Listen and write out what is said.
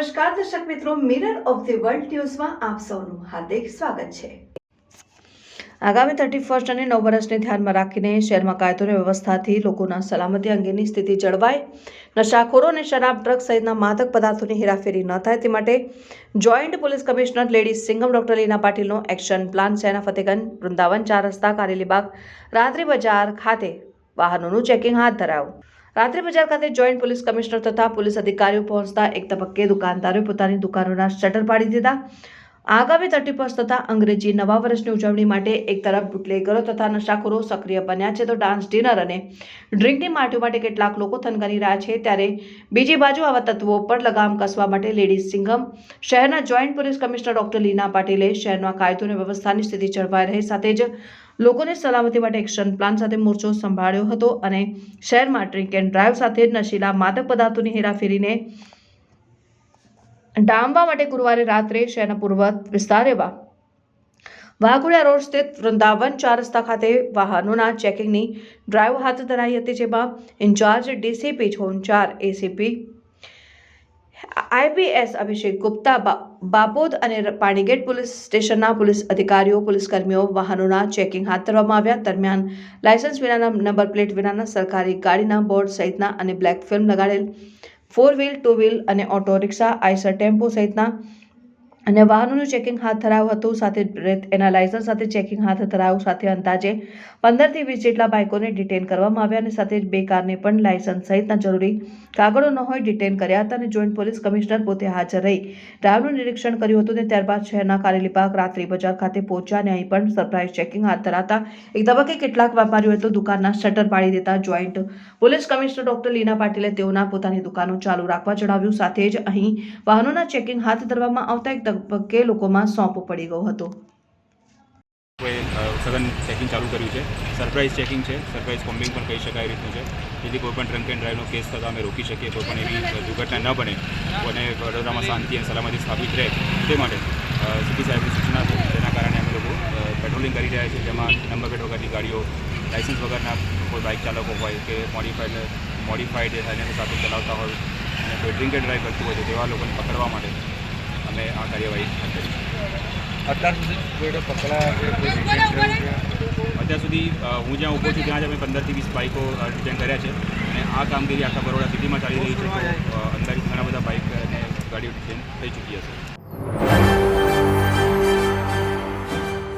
નમસ્કાર દર્શક મિત્રો, મિરર ઓફ ધ વર્લ્ડ ન્યૂઝમાં આપ સૌનું હાર્દિક સ્વાગત છે। આગામી 31 અને 9 વર્ષને ધ્યાનમાં રાખીને શહેરમાં કાયદો અને વ્યવસ્થાથી લોકોના સલામતી અંગેની સ્થિતિ જળવાય, નશાખોરો અને શરાબ, ડ્રગ્સ સહિતના માદક પદાર્થોની હેરાફેરી ન થાય તે માટે joint police commissioner lady Singham doctor Leena પાટીલનો એક્શન પ્લાન શહેરના ફતેગંજ, વૃંદાવન, 4 રસ્તા, કારેલીબાગ, રાત્રિ બજાર ખાતે વાહનોનું ચેકિંગ હાથ ધરાયું। રાત્રિ બજાર ખાતે જોઈન્ટ પોલીસ કમિશનર તથા પોલીસ અધિકારીઓ પહોંચતા એક તબક્કે દુકાનદારોએ પોતાની દુકાનોના શટર પાડી દીધા। આગામી 31 તથા અંગ્રેજી નવા વર્ષની ઉજવણી માટે એક તરફ બુટલેગરો તથા નશાખોરો સક્રિય બન્યા છે તો ડાન્સ, ડિનર અને ડ્રિંકની પાર્ટીઓ માટે કેટલાક લોકો થનગની રહ્યા છે, ત્યારે બીજી બાજુ આવા તત્વો પર લગામ કસવા માટે લેડી સિંઘમ શહેરના જોઈન્ટ પોલીસ કમિશનર ડોક્ટર લીના પાટીલે શહેરમાં કાયદો અને વ્યવસ્થાની સ્થિતિ જળવાઈ રહે સાથે જ લોકોની સલામતી માટે એક્શન પ્લાન સાથે મોરચો સંભાળ્યો હતો અને શહેરમાં ડ્રિંક એન્ડ ડ્રાઈવ સાથે નશીલા માદક પદાર્થોની હેરાફેરીને ડામવા માટે ગુરુવારે રાત્રે શહેરના પૂર્વ વિસ્તાર એવા વાઘોડિયા રોડ સ્થિત વૃંદાવન 4 રસ્તા ખાતે વાહનોના ચેકિંગની ડ્રાઈવ હાથ ધરાઈ હતી, જેમાં in-charge DCP zone 4 ACP IPS Abhishek Gupta, Bapod અને પાણીગેટ પોલીસ સ્ટેશનના પોલીસ અધિકારીઓ, પોલીસ કર્મીઓ વાહનોના ચેકિંગ હાથ ધરવામાં આવ્યા। દરમિયાન લાયસન્સ વિનાના, નંબર પ્લેટ વિનાના સરકારી ગાડીના બોર્ડ સહિતના અને બ્લેક ફિલ્મ લગાડેલ 4 વ્હીલ, 2 વ્હીલ અને ઓટો રિક્ષા, આઈસર ટેમ્પો સહિતના અને વાહનોનું ચેકિંગ હાથ ધરાયું હતું। સાથે એના લાયસન્સ સાથે ચેકિંગ હાથ ધરાયું સાથે અંદાજે 15 થી 20 જેટલા બાઇકોને ડિટેન કરવામાં આવ્યા અને સાથે જ 2 કારને પણ લાયસન્સ સહિતના જરૂરી કાગળો ન હોય ડિટેન કર્યા હતા અને જોઈન્ટ પોલીસ કમિશનર પોતે હાજર રહી ડ્રાઈવનું નિરીક્ષણ કર્યું હતું અને ત્યારબાદ શહેરના કારેલીબાગ, રાત્રિ બજાર ખાતે પહોંચ્યા અને અહીં પણ સરપ્રાઇઝ ચેકિંગ હાથ ધરાતા એક તબક્કે કેટલાક વેપારીઓએ તો દુકાનના શટર પાડી દેતા જોઈન્ટ પોલીસ કમિશનર ડોક્ટર લીના પાટીલે તેઓના પોતાની દુકાનો ચાલુ રાખવા જણાવ્યું। સાથે જ અહીં વાહનોના ચેકિંગ હાથ ધરવામાં આવતા એક તબક્કે લોકોમાં સોંપો પડી ગયો હતો। સઘન ચેકિંગ ચાલુ કર્યું છે, સરપ્રાઇઝ ચેકિંગ છે, સરપ્રાઇઝ કોમ્બિંગ પણ કહી શકાય રીતનું છે, જેથી કોઈપણ ડ્રંક એન્ડ ડ્રાઈવનો કેસ થતાં અમે રોકી શકીએ, કોઈપણ એવી દુર્ઘટના ન બને અને વડોદરામાં શાંતિ અને સલામતી સ્થાપિત રહે તે માટે સીપી સાહેબની સૂચના છે, તેના કારણે અમે લોકો પેટ્રોલિંગ કરી રહ્યા છીએ, જેમાં નંબર પ્લેટ વગરની ગાડીઓ, લાયસન્સ વગરના કોઈ બાઇક ચાલકો હોય કે મોડિફાઈડ સાયલેન્સર સાથે ચલાવતા હોય અને કોઈ ડ્રિંક એન્ડ ડ્રાઈવ કરતું હોય તો તેવા લોકોને પકડવા માટે અમે આ કાર્યવાહી હાથ ધરી છે। અત્યાર સુધી અત્યાર સુધી હું જ્યાં ઊભો છું ત્યાં જ અમે 15 થી 20 બાઇકો ડિટેન કર્યા છે અને આ કામગીરી આખા બરોડા સિટીમાં ચાલી રહી છે, તો અંદાજિત ઘણા બધા બાઇક અને ગાડીઓ ડિટેન થઈ ચૂકી હશે।